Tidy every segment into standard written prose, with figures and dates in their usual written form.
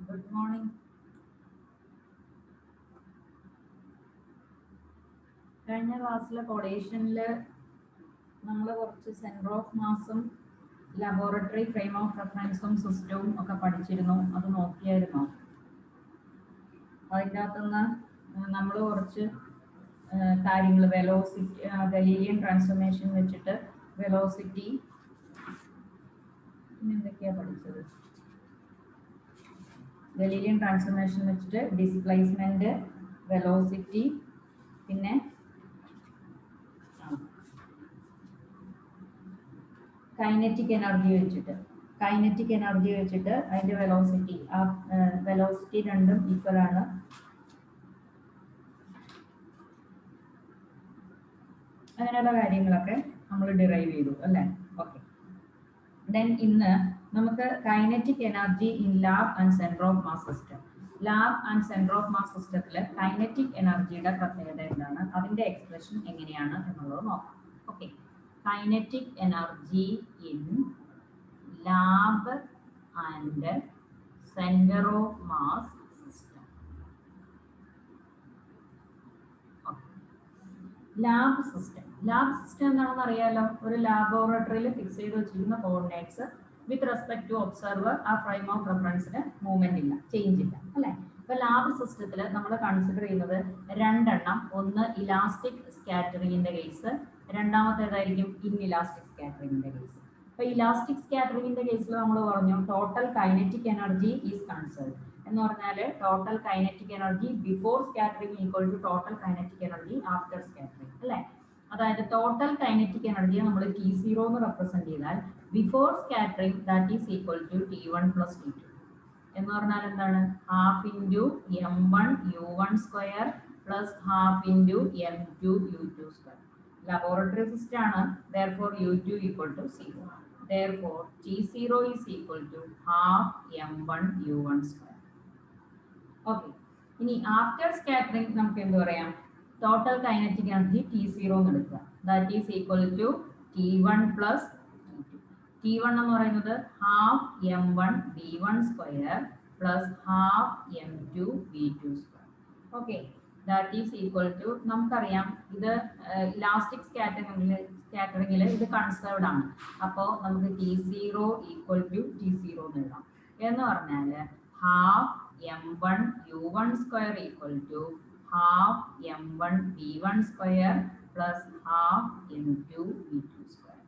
Good morning. കഴിഞ്ഞ ക്ലാസ്സിലെ കൊളേഷനിൽ നമ്മൾ കുറച്ച് സെൻറ്റർ ഓഫ് മാസും ലബോറട്ടറി ഫ്രെയിം ഓഫ് റെഫറൻസും സിസ്റ്റവും ഒക്കെ പഠിച്ചിരുന്നു. അത് നോക്കിയായിരുന്നോ? അതിൻ്റെ അകത്തുനിന്ന് നമ്മൾ കുറച്ച് കാര്യങ്ങൾ വെലോസിറ്റി, ഗലീലിയൻ ട്രാൻസ്ഫോർമേഷൻ വെച്ചിട്ട് വെലോസിറ്റി, എന്തൊക്കെയാണ് പഠിച്ചത്? ഗലീലിയൻ ട്രാൻസ്ഫോർമേഷൻ വെച്ചിട്ട് ഡിസ്പ്ലേസ്മെൻറ്റ്, വെലോസിറ്റി, പിന്നെ കൈനറ്റിക് എനർജി വെച്ചിട്ട് അതിൻ്റെ വെലോസിറ്റി, ആ വെലോസിറ്റി രണ്ടും ഈക്വൽ ആണ്. അങ്ങനെയുള്ള കാര്യങ്ങളൊക്കെ നമ്മൾ ഡിറൈവ് ചെയ്തു അല്ലേ? ഓക്കെ. ദെൻ ഇന്ന് നമുക്ക് kinetic energy in lab and centre of mass system. Lab and centre of mass സിസ്റ്റത്തിൽ കൈനറ്റിക് എനർജിയുടെ പ്രത്യേകത എന്താണ്, അതിൻ്റെ എക്സ്പ്രഷൻ എങ്ങനെയാണ് എന്നുള്ളത് നോക്കാം. Okay. Kinetic energy in lab and centre of mass system. Lab system എന്താണെന്ന് അറിയാലോ. ഒരു ലാബോറട്ടറിയിൽ ഫിക്സ് ചെയ്ത് വെച്ചിരിക്കുന്ന coordinates with respect to observer, ആ ഫ്രെയിം ഓഫ് റെഫറൻസിന് മൂവ്മെന്റ് ഇല്ല, ചേഞ്ച് ഇല്ല അല്ലേ? ഇപ്പൊ ലാബ് സിസ്റ്റത്തിൽ നമ്മൾ കൺസിഡർ ചെയ്യുന്നത് രണ്ടെണ്ണം. ഒന്ന് ഇലാസ്റ്റിക് സ്കാറ്ററിങ്ങിന്റെ കേസ്, രണ്ടാമത്തേതായിരിക്കും ഇൻഇലാസ്റ്റിക് സ്കാറ്ററിങ്ങിന്റെ കേസ്. അപ്പൊ ഇലാസ്റ്റിക് സ്കാറ്ററിങ്ങിന്റെ കേസിൽ നമ്മൾ പറഞ്ഞു total kinetic energy is conserved എന്ന് പറഞ്ഞാൽ total kinetic energy before scattering equal to total kinetic energy after scattering അല്ലേ? അതായത് ടോട്ടൽ കൈനറ്റിക് എനർജിയെ നമ്മൾ T0 എന്ന് റെപ്രസെന്റ് ചെയ്താൽ before scattering that is equal to T1 plus T2 എന്ന് പറഞ്ഞാൽ എന്താണ്? Half into M1 U1 square plus half into M2 U2 square. Laboratory system ആണ്, therefore U2 equal to 0. Therefore T0 is equal to half M1 U1 square. Okay. ഇനി after scattering നമുക്ക് എന്ത് പറയാം? Total kinetic energy T0 എന്ന് എടുക്കുക. That is equal to T1 plus T1 എന്ന് പറയുന്നത് half M1 V1 square plus half M2 V2 square. Okay. That is equal to, നമുക്കറിയാം ഇത് ഇലാസ്റ്റിക് സ്കാറ്ററിംഗിൽ ഇത് കൺസേർവ്ഡ് ആണ്. അപ്പോൾ നമുക്ക് T0 ഈക്വൽ ടു T0 എന്ന് എഴുതാം. എന്ന് പറഞ്ഞാൽ half M1 U1 square equal to half M1 V1 square plus half M2 V2 square.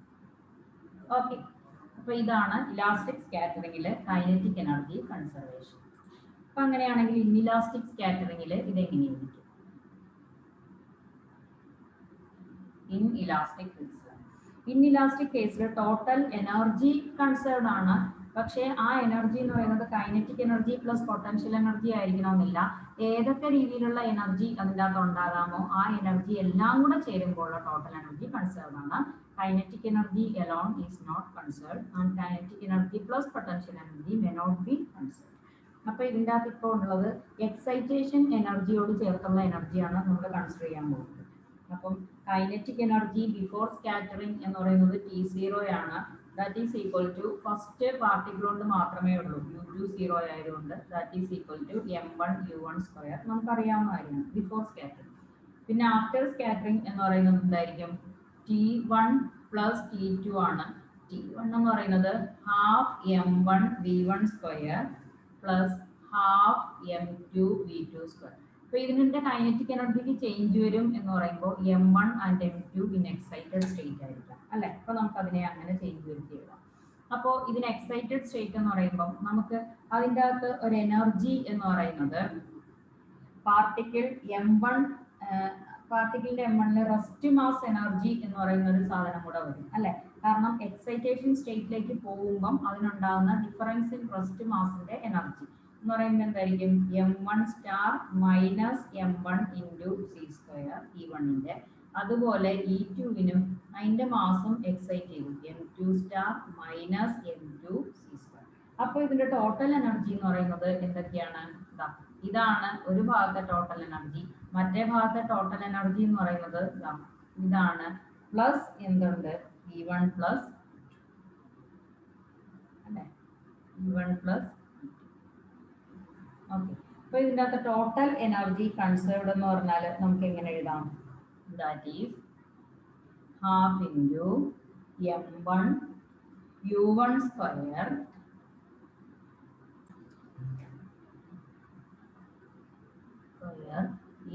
Okay. അപ്പോൾ ഇതാണ് ഇലാസ്റ്റിക് സ്കാറ്ററിംഗിൽ കൈനറ്റിക് എനർജി കൺസർവേഷൻ. അപ്പം അങ്ങനെയാണെങ്കിൽ ഇൻഇലാസ്റ്റിക് സ്കാറ്ററിംഗിൽ ഇതെങ്ങനെയായിരിക്കും? ഇൻഇലാസ്റ്റിക് കേസിൽ ടോട്ടൽ എനർജി കൺസേർവ്ഡ് ആണ്. പക്ഷേ ആ എനർജി എന്ന് പറയുന്നത് kinetic energy plus potential energy ആയിരിക്കണമെന്നില്ല. ഏതൊക്കെ രീതിയിലുള്ള എനർജി അതിൻ്റെ അകത്ത് ഉണ്ടാകാമോ ആ എനർജി എല്ലാം കൂടെ ചേരുമ്പോൾ ടോട്ടൽ എനർജി കൺസേർവ്ഡ് ആണ്. Kinetic energy alone is not conserved and kinetic energy plus potential energy may not be conserved. അപ്പോൾ ഇതിൻ്റെ അകത്ത് ഇപ്പോൾ ഉള്ളത് എക്സൈറ്റേഷൻ എനർജിയോട് ചേർത്തുള്ള എനർജിയാണ് നമ്മൾ കൺസിഡർ ചെയ്യാൻ പോകുന്നത്. അപ്പം കൈനറ്റിക് എനർജി ബിഫോർ സ്കാറ്ററിംഗ് എന്ന് പറയുന്നത് T0 ആണ്. That is equal to first particle കൊണ്ട് മാത്രമേ ഉള്ളൂ, U2 0 ആയതുകൊണ്ട് that is equal to M1 U1 square. നമുക്കറിയാവുന്ന കാര്യമാണ് ബിഫോർ സ്കാറ്ററിംഗ്. പിന്നെ ആഫ്റ്റർ സ്കാറ്ററിംഗ് എന്ന് പറയുന്നത് എന്തായിരിക്കും? T1 പ്ലസ് T2 ആണ്. T1 എന്ന് പറയുന്നത് half M1 V1 square plus half M2 V2 square. അപ്പോൾ ഇതിൻ്റെ കൈനറ്റിക് എനർജിക്ക് ചേഞ്ച് വരും എന്ന് പറയുമ്പോൾ M1 and M2 in excited state ആയിരിക്കാം അല്ലേ? അപ്പോൾ നമുക്ക് അതിനെ അങ്ങനെ ചേഞ്ച് വരുത്തി എഴുതാം. അപ്പോൾ ഇതിന് എക്സൈറ്റഡ് സ്റ്റേറ്റ് എന്ന് പറയുമ്പോൾ നമുക്ക് അതിൻ്റെ അകത്ത് ഒരു എനർജി എന്ന് പറയുന്നത് particle M1, പാർട്ടിക്കിളിന്റെ M1 rest mass energy എന്ന് പറയുന്ന ഒരു സാധനം കൂടെ വരും അല്ലെ? കാരണം എക്സൈറ്റേഷൻ സ്റ്റേറ്റിലേക്ക് പോകുമ്പം അതിനുണ്ടാകുന്ന ഡിഫറൻസ് ഇൻ റെസ്റ്റ് മാസിന്റെ എനർജി എന്ന് പറയുമ്പോൾ എന്തായിരിക്കും? M1 star minus M1 into C square E1ന്റെ. അതുപോലെ E2വിനും അതിന്റെ മാസും എക്സൈറ്റ് ചെയ്തു M2 star minus M2 C square. അപ്പോൾ ഇതിന്റെ ടോട്ടൽ എനർജി എന്ന് പറയുന്നത് എന്തൊക്കെയാണ്? ഇതാണ് ഒരു ഭാഗത്തെ ടോട്ടൽ എനർജി. മറ്റേ ഭാഗത്തെ ടോട്ടൽ എനർജി എന്ന് പറയുന്നത് ഇതാണ്. പ്ലസ് എന്തുണ്ട്? E1 പ്ലസ് അല്ലേ? E1 പ്ലസ് അപ്പോൾ ഇതിൻ്റെ അകത്ത് ടോട്ടൽ എനർജി കൺസേർവ്ഡ് എന്ന് പറഞ്ഞാൽ നമുക്ക് എങ്ങനെ എഴുതാം? That is half into m1 u1 square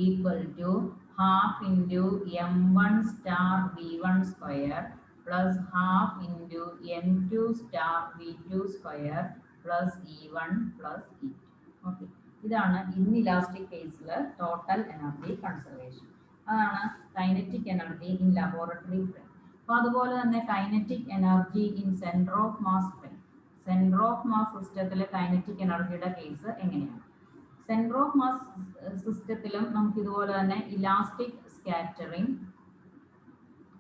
equal to half into m1 star v1 square plus half into m2 star v2 square plus e1 plus e2. Okay, ഇതാണ് inelastic കേസിൽ total energy conservation. അതാണ് kinetic energy in laboratory frame. അപ്പോൾ അതുപോലെ തന്നെ kinetic energy in centre of mass frame. Centre of mass സിസ്റ്റത്തിൽ kinetic എനർജിയുടെ case എങ്ങനെയാണ്? Centre of mass സിസ്റ്റത്തിലും നമുക്ക് ഇതുപോലെ തന്നെ elastic scattering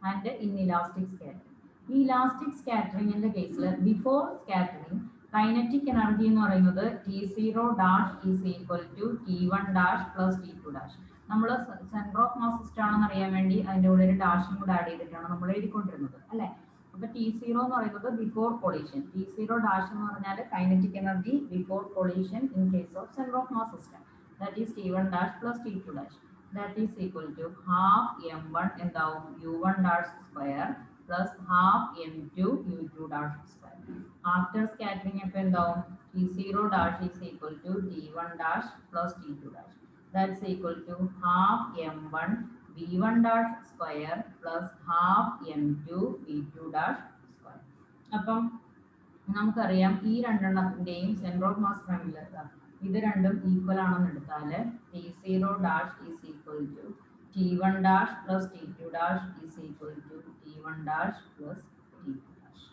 and inelastic scattering. ഈ ഇലാസ്റ്റിക് സ്കാറ്ററിംഗിന്റെ കേസിൽ ബിഫോർ സ്കാറ്ററിംഗ് കൈനറ്റിക് എനർജി എന്ന് പറയുന്നത് T0 dash is equal to T1 dash plus T2 dash. നമ്മൾ സെൻറ്റർ ഓഫ് മാസ് സിസ്റ്റം ആണെന്ന് അറിയാൻ വേണ്ടി അതിൻ്റെ കൂടെ ഒരു ഡാഷും കൂടെ ആഡ് ചെയ്തിട്ടാണ് നമ്മൾ എഴുതിക്കൊണ്ടിരുന്നത് അല്ലേ? അപ്പോൾ T0 എന്ന് പറയുന്നത് ബിഫോർ കൊളീഷൻ. T0 ഡാഷ് എന്ന് പറഞ്ഞാൽ kinetic energy before collision in case of centre of mass system. That is T1 dash plus T2 dash. That is equal to half m1 എന്താവും u1 dash square plus half m2 u2 dash square. After scattering അപ്പോൾ എന്താവും? T0 dash is equal to T1 dash plus T2 dash. That's equal to half m1 v1 dash square plus half m2 v2 dash square. അപ്പം നമുക്കറിയാം ഈ രണ്ടെണ്ണത്തിൻ്റെയും centre of mass ഫ്രെയിമിൽ ഇത് രണ്ടും equal ആണെന്ന് എടുത്താൽ T0 dash is equal to T1 dash plus T2 dash is equal to T1 dash plus T2 dash.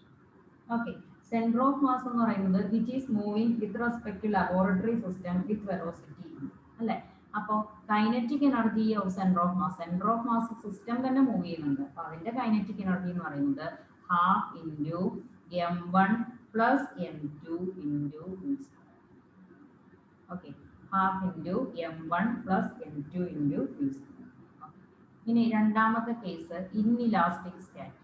Okay, centre of mass എന്ന് പറയുന്നത് which is moving with respect to laboratory system with velocity അല്ലേ? അപ്പോൾ kinetic energy of centre of mass system തന്നെ move ചെയ്യുന്നുണ്ട്. അപ്പോൾ അതിൻ്റെ kinetic energy എന്ന് പറയുന്നത് half into m1 plus m2 into v square. Okay, half into m1 plus m2 into v square. ഇനി രണ്ടാമത്തെ കേസ് ഇൻഇലാസ്റ്റിക് സ്കാറ്ററിംഗ്.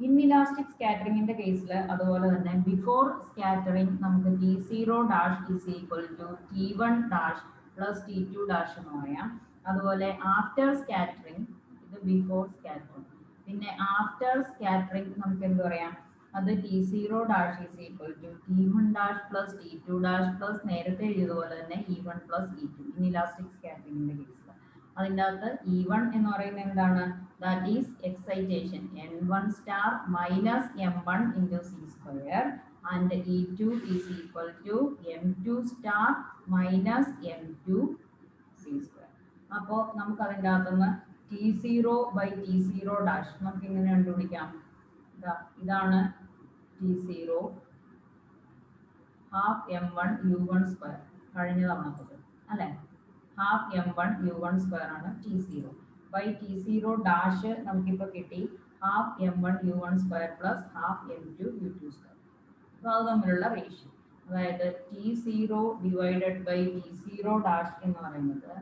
ഇൻഇലാസ്റ്റിക് സ്കാറ്ററിംഗിന്റെ കേസിൽ അതുപോലെ തന്നെ ബിഫോർ സ്കാറ്ററിംഗ് നമുക്ക് T0 dash is equal to T1 dash plus T2 dash എന്ന് പറയാം. അതുപോലെ ആഫ്റ്റർ സ്കാറ്ററിംഗ് ഇത് ബിഫോർ സ്കാറ്ററിംഗ്. പിന്നെ ആഫ്റ്റർ സ്കാറ്ററിംഗ് നമുക്ക് എന്ത് പറയാം? അത് T0 dash is equal to T1 dash plus T2 dash plus നേരത്തെ എഴുതിയതുപോലെ തന്നെ E1 പ്ലസ് E2 ഇൻഇലാസ്റ്റിക് സ്കാറ്ററിംഗിന്റെ കേസിൽ. അതിൻ്റെ അകത്ത് E1 എന്ന് പറയുന്നത് എന്താണ്? That is excitation N1 star minus M1 into C square and E2 is equal to M2 star minus M2 C square. അപ്പോൾ നമുക്ക് അതിൻ്റെ അകത്തുനിന്ന് T0 ബൈ T0 ഡാഷ് നമുക്ക് ഇങ്ങനെ കണ്ടുപിടിക്കാം. ഇതാണ് T0 half M1 U1 square കഴിഞ്ഞ തവണത്തത് അല്ലേ? ഹാഫ് m1 u1 സ്ക്വയർ ആണ് T0 ബൈ T0 ഡാഷ് നമുക്കിപ്പോൾ കിട്ടി half m1 u1 square plus half m2 u2 square. അപ്പോൾ അത് തമ്മിലുള്ള റേഷ്യോ അതായത് T0 divided by T0 dash എന്ന് പറയുന്നത്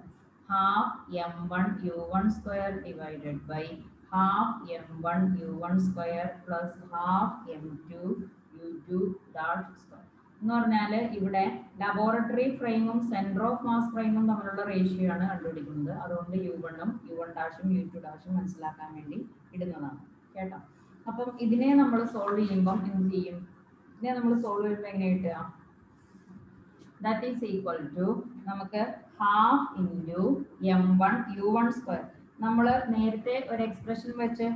half m1 u1 square divided by half m1 u1 square plus half m2 u2 dash square. എന്ന് പറഞ്ഞാൽ ഇവിടെ laboratory ഫ്രെയിമും സെൻറ്റർ ഓഫ് മാസ് ഫ്രെയിമും തമ്മിലുള്ള റേഷ്യോ ആണ് കണ്ടുപിടിക്കുന്നത്. അതുകൊണ്ട് U1ഉം U1 ഡാഷും U2 ഡാഷും മനസ്സിലാക്കാൻ വേണ്ടി ഇടുന്നതാണ് കേട്ടോ. അപ്പം ഇതിനെ നമ്മൾ സോൾവ് ചെയ്യുമ്പം എന്ത് ചെയ്യും? ഇതിനെ നമ്മൾ സോൾവ് ചെയ്യുമ്പോൾ എങ്ങനെ കിട്ടുക? ദാറ്റ് ഈസ് ഈക്വൽ ടു നമുക്ക് half into m1 u1 square. നമ്മൾ നേരത്തെ ഒരു എക്സ്പ്രഷൻ വെച്ച്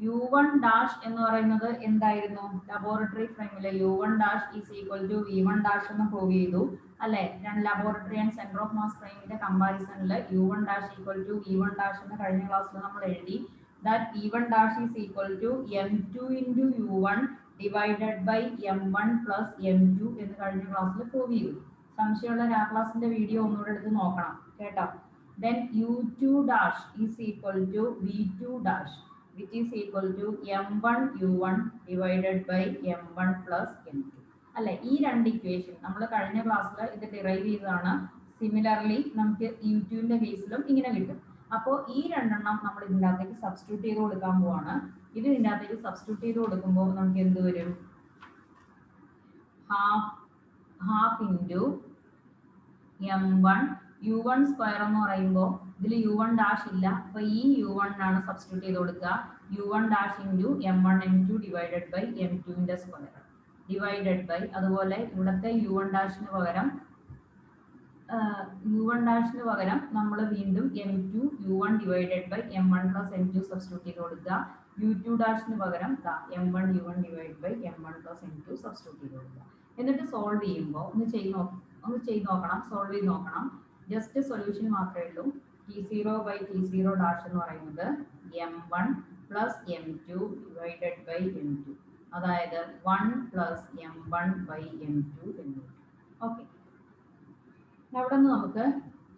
U1 ഡാഷ് എന്ന് പറയുന്നത് എന്തായിരുന്നു? ലബോറട്ടറി ഫ്രെയിമിൽ U1 dash is equal to V1 dash എന്ന് പ്രൂവ് ചെയ്തു അല്ലേ? രണ്ട് laboratory and centre of mass ഫ്രെയിമിന്റെ കമ്പാരിസണിൽ U1 dash equal to V1 dash എന്ന് കഴിഞ്ഞ ക്ലാസ്സിൽ നമ്മൾ എഴുതി. That V1 dash is equal to M2 into U1 divided by M1 plus M2 എന്ന് കഴിഞ്ഞ ക്ലാസ്സിൽ പ്രൂവ് ചെയ്തു. സംശയമുള്ള ആ ക്ലാസ്സിന്റെ വീഡിയോ ഒന്നുകൂടെ എടുത്ത് നോക്കണം കേട്ടോ. Then U2 dash is equal to V2 dash which is equal to m1 u1 divided by m1 plus m2 അല്ലെ? ഈ രണ്ട് ഇക്വേഷൻ നമ്മൾ കഴിഞ്ഞ ക്ലാസ്സിൽ ഇത് ഡിറൈവ് ചെയ്തതാണ്. സിമിലർലി നമുക്ക് U2ന്റെ കേസിലും ഇങ്ങനെ കിട്ടും. അപ്പോൾ ഈ രണ്ടെണ്ണം നമ്മൾ ഇതിൻ്റെ അകത്തേക്ക് സബ്സ്റ്റിറ്റ്യൂട്ട് ചെയ്ത് കൊടുക്കാൻ പോവാണ്. ഇത് ഇതിൻ്റെ അകത്തേക്ക് സബ്സ്റ്റിറ്റ്യൂട്ട് ചെയ്ത് കൊടുക്കുമ്പോൾ നമുക്ക് എന്ത് വരും? Half into m1 u1 square എന്ന് പറയുമ്പോൾ ഇതിൽ u1 ഡാഷ് ഇല്ല, അപ്പോൾ ഈ u1 ആണ് സബ്സ്റ്റിറ്റ്യൂട്ട് ചെയ്ത് കൊടുക്കുക. u1 dash into m1 m2 divided by m2ൻ്റെ സ്ക്വയർ ഡിവൈഡഡ് ബൈ, അതുപോലെ ഇവിടുത്തെ u1 ഡാഷിന് പകരം നമ്മൾ വീണ്ടും m2 u1 divided by m1 plus m2 substitute ചെയ്ത് കൊടുക്കുക. u2 ഡാഷിന് പകരം m1 u1 divide by m1 plus m2 substitute ചെയ്ത് കൊടുക്കുക. എന്നിട്ട് സോൾവ് ചെയ്യുമ്പോൾ ഒന്ന് ചെയ്ത് നോക്കണം, സോൾവ് ചെയ്ത് നോക്കണം. ജസ്റ്റ് സൊല്യൂഷൻ മാത്രമേ ഉള്ളൂ. t0 ബൈ t0 ഡാഷ് എന്ന് പറയുന്നത് m1 plus m2 divided by m2, അതായത് 1 പ്ലസ് m1 ബൈ m2 എന്ന്. ഓക്കെ, അവിടെ നിന്ന് നമുക്ക്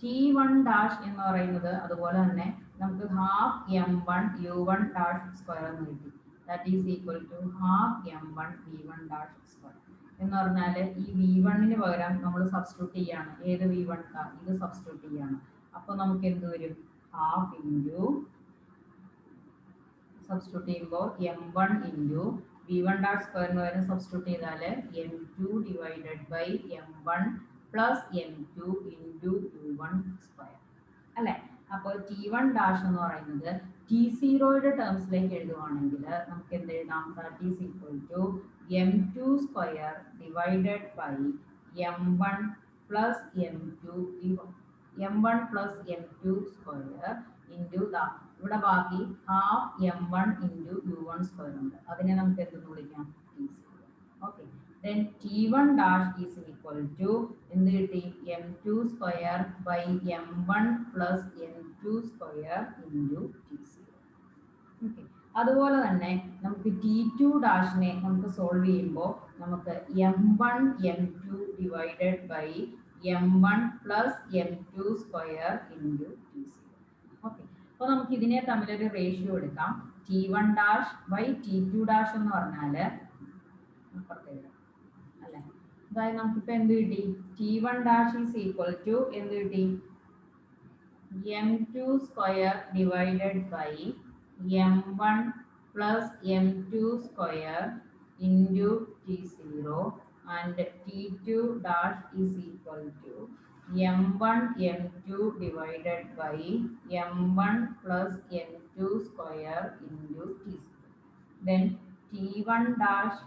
t1 ഡാഷ് എന്ന് പറയുന്നത് അതുപോലെ തന്നെ നമുക്ക് half m1 u1 dash square എന്ന് കിട്ടി. That is equal to half m1 v1 dash square എന്ന് പറഞ്ഞാൽ ഈ v1ന് പകരം നമ്മൾ സബ്സ്റ്റിറ്റ്യൂട്ട് ചെയ്യാണ്. ഏത് v1? ഇത് സബ്സ്റ്റിറ്റ്യൂട്ട് ചെയ്യാണ്. അപ്പോൾ നമുക്ക് എന്ത് വരും? ഹാഫ് ഇൻറ്റു സബ്സ്റ്റിറ്റ്യൂട്ട് ചെയ്യുമ്പോൾ m1 ഇൻറ്റു v1 ഡാഷ് സ്ക്വയറിന് പകരം സബ്സ്റ്റിറ്റ്യൂട്ട് ചെയ്താൽ m2 divided by m1 plus m2 into u1 square അല്ലേ. അപ്പോൾ t1 ഡാഷ് എന്ന് പറയുന്നത് t0യുടെ ടേംസിലേക്ക് എഴുതുവാണെങ്കിൽ നമുക്ക് എന്ത് എഴുതാം? That is equal to m2 square divided by m1 plus m2 square into ഇവിടെ ബാക്കി half m1 into u1 square ഉണ്ട്. അതിനെ നമുക്ക് എന്തെന്ന് വിളിക്കാം? t0. Okay, then t1 dash is equal to എന്ത് കിട്ടി? m2 square by m1 plus m2 square into t0. Okay, അതുപോലെ തന്നെ നമുക്ക് t2 ഡാഷിനെ നമുക്ക് സോൾവ് ചെയ്യുമ്പോൾ നമുക്ക് m1 m2 divided by m1 plus m2 square into t0. Okay, അപ്പോൾ നമുക്ക് ഇതിനെ തമ്മിലൊരു റേഷ്യോ എടുക്കാം. t1 dash by t2 dash എന്ന് പറഞ്ഞാൽ അല്ലേ, അതായത് നമുക്കിപ്പോൾ എന്ത് കിട്ടി? t1 dash is equal to എന്ത് കിട്ടി? m2 square divided by m1 plus m2 square into t0 and t2 dash is equal to m1 m2 divided by m1 plus m2 square into t0. Then t1 dash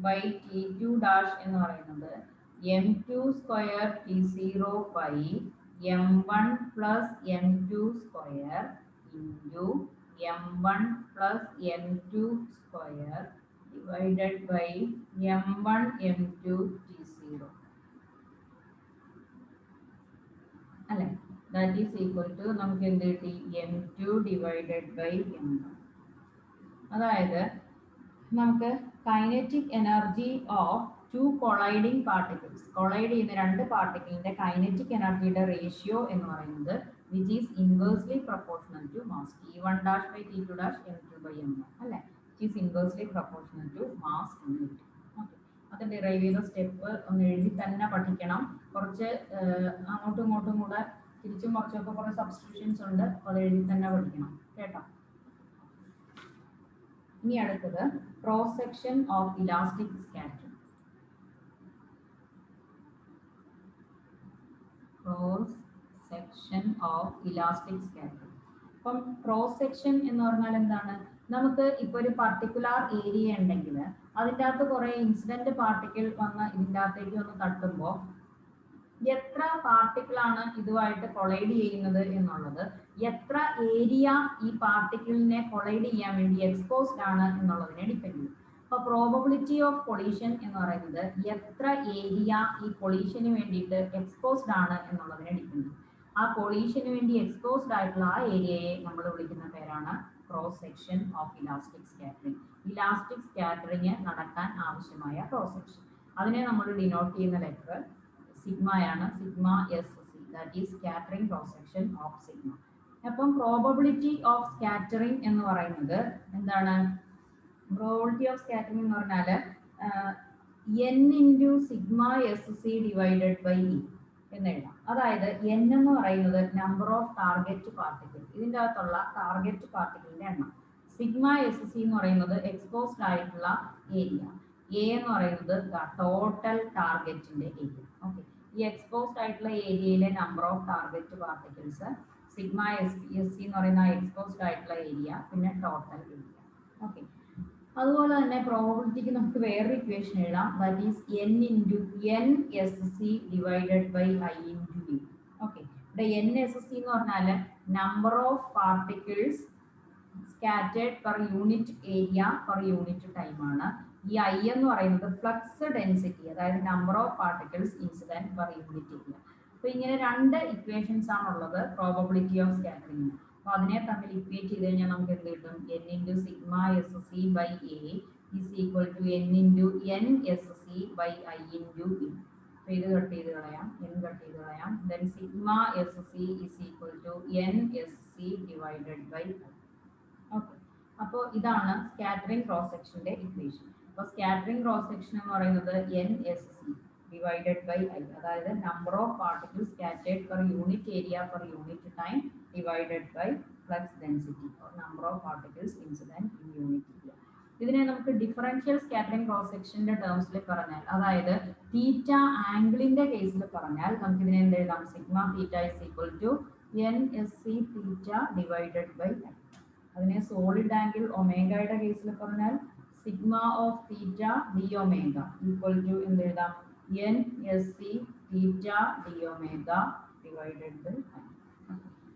by t2 dash എന്ന് പറയുന്നത് m2 square t0 by m1 plus m2 square into m1 plus m2 square divided by m1 m2 t0 അല്ലേ. That is equal to നമുക്ക് എന്ത് കിട്ടി? m2 divided by m1. അതായത് നമുക്ക് kinetic energy of two colliding particles, collide ചെയ്യുന്ന രണ്ട് പാർട്ടിക്കിളിന്റെ kinetic എനർജിയുടെ റേഷ്യോ എന്ന് പറയുന്നത് which is inversely proportional to mass t1 dash by t2 dash m2 by m1 അല്ലേ. It is inversely proportional to mass എന്ന് കിട്ടും. ഓക്കെ, അത് ഡിറൈവ് ചെയ്ത സ്റ്റെപ്പ് ഒന്ന് എഴുതി തന്നെ പഠിക്കണം. കുറച്ച് അങ്ങോട്ടും ഇങ്ങോട്ടും കൂടെ തിരിച്ചും മറിച്ചൊക്കെ കുറേ സബ്സ്റ്റിറ്റ്യൂഷൻസ് ഉണ്ട്, അത് എഴുതി തന്നെ പഠിക്കണം കേട്ടോ. ഇനി അടുത്തത് cross section of elastic scattering. Cross section of elastic scattering. അപ്പം ക്രോസ് സെക്ഷൻ എന്ന് പറഞ്ഞാൽ എന്താണ്? നമുക്ക് ഇപ്പോൾ ഒരു പർട്ടിക്കുലർ ഏരിയ ഉണ്ടെങ്കിൽ അതിൻ്റെ അകത്ത് കുറേ ഇൻസിഡന്റ് പാർട്ടിക്കിൾ വന്ന് ഇതിൻ്റെ അകത്തേക്ക് വന്ന് തട്ടുമ്പോൾ എത്ര പാർട്ടിക്കിളാണ് ഇതുമായിട്ട് കൊളൈഡ് ചെയ്യുന്നത് എന്നുള്ളത്, എത്ര ഏരിയ ഈ പാർട്ടിക്കിളിനെ കൊളൈഡ് ചെയ്യാൻ വേണ്ടി എക്സ്പോസ്ഡ് ആണ് എന്നുള്ളതിനെ ഡിപ്പെൻഡ് ചെയ്യും. അപ്പോൾ പ്രോബബിലിറ്റി ഓഫ് കൊളീഷൻ എന്ന് പറയുന്നത് എത്ര ഏരിയ ഈ കൊളീഷന് വേണ്ടിയിട്ട് എക്സ്പോസ്ഡ് ആണ് എന്നുള്ളതിനെ ഡിപ്പെൻഡ് ചെയ്യും. ആ കൊളീഷന് വേണ്ടി എക്സ്പോസ്ഡ് ആയിട്ടുള്ള ആ ഏരിയയെ നമ്മൾ വിളിക്കുന്ന പേരാണ് cross section of elastic scattering. Elastic scattering നടക്കാൻ ആവശ്യമായ ക്രോസ് സെക്ഷൻ, അതിനെ നമ്മൾ ഡിനോട്ട് ചെയ്യുന്ന ലെറ്റർ സിഗ്മയാണ്, sigma S C, that is scattering cross section of sigma. അപ്പം പ്രോബബിലിറ്റി ഓഫ് സ്കാറ്ററിംഗ് എന്ന് പറയുന്നത് എന്താണ്? പ്രോബബിലിറ്റി ഓഫ് സ്കാറ്ററിംഗ് എന്ന് പറഞ്ഞാൽ n into sigma S C divided by E. എന്ന് എഴുതാം. അതായത് n എന്ന് പറയുന്നത് നമ്പർ ഓഫ് ടാർഗറ്റ് പാർട്ടിക്കിൾ, ഇതിൻ്റെ അകത്തുള്ള ടാർഗറ്റ് പാർട്ടിക്കിളിന്റെ എണ്ണം. സിഗ്മ എസ് സി എന്ന് പറയുന്നത് എക്സ്പോസ്ഡ് ആയിട്ടുള്ള ഏരിയ. എ എന്ന് പറയുന്നത് ടോട്ടൽ ടാർഗറ്റിന്റെ ഏരിയ. ഓക്കെ, ഈ എക്സ്പോസ്ഡ് ആയിട്ടുള്ള ഏരിയയിലെ number of target particles, sigma S C എന്ന് പറയുന്ന എക്സ്പോസ്ഡ് ആയിട്ടുള്ള ഏരിയ, പിന്നെ ടോട്ടൽ ഏരിയ. ഓക്കെ, അതുപോലെ തന്നെ പ്രോബബിലിറ്റിക്ക് നമുക്ക് വേറൊരു ഇക്വേഷൻ എഴുതാം. That is n into N S C divided by I into V. Okay, ഇവിടെ എൻ എസ് സി എന്ന് പറഞ്ഞാൽ number of particles scattered per unit area per unit time ആണ്. ഈ ഐ എന്ന് പറയുന്നത് ഫ്ലക്സ് ഡെൻസിറ്റി, അതായത് number of particles incident per unit area. അപ്പോൾ ഇങ്ങനെ രണ്ട് ഇക്വേഷൻസ് ആണുള്ളത് പ്രോബബിലിറ്റി ഓഫ് സ്കാറ്ററിംഗ്. അപ്പോൾ അതിനെ തമ്മിൽ ഇക്വേറ്റ് ചെയ്ത് കഴിഞ്ഞാൽ നമുക്ക് എന്ത് കിട്ടും? n into sigma S C by A is equal to n into N S C by I into V. അപ്പോൾ ഇത് കട്ട് ചെയ്ത് കളയാം, n കട്ട് ചെയ്ത് കളയാം. Then sigma S C is equal to N S C divided by I. Okay, അപ്പോൾ ഇതാണ് scattering cross സെക്ഷന്റെ equation. അപ്പോൾ സ്കാറ്ററിംഗ് ക്രോസ് സെക്ഷൻ എന്ന് പറയുന്നത് N S C divided by I, അതായത് number of particles scattered per unit area per unit time divided by flux density or number of particles incident in unit area. ഇതിനെ നമുക്ക് differential scattering cross സെക്ഷന്റെ ടേംസിൽ പറഞ്ഞാൽ, അതായത് തീറ്റ ആംഗിളിന്റെ കേസിൽ പറഞ്ഞാൽ നമുക്ക് ഇതിനെ എന്ത് എഴുതാം? Sigma theta is equal to N S C theta divided by I. അതിനെ സോളിഡ് ആംഗിൾ ഒമേഗയുടെ കേസിൽ പറഞ്ഞാൽ sigma of theta D omega equal to എന്ത് എഴുതാം? N S C theta D omega divided by I.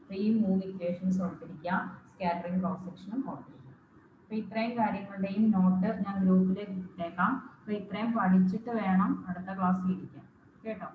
അപ്പോൾ ഈ മൂന്ന് ഇക്വേഷൻസ് ഓർത്തിരിക്കുക, സ്കാറ്ററിംഗ് ക്രോസ് സെക്ഷനും ഓർത്തിരിക്കുക. അപ്പോൾ ഇത്രയും കാര്യങ്ങളുടെയും നോട്ട് ഞാൻ ഗ്രൂപ്പിലേക്ക് ഇട്ടേക്കാം. അപ്പോൾ ഇത്രയും പഠിച്ചിട്ട് വേണം അടുത്ത ക്ലാസ്സിൽ ഇരിക്കാൻ, കേട്ടോ.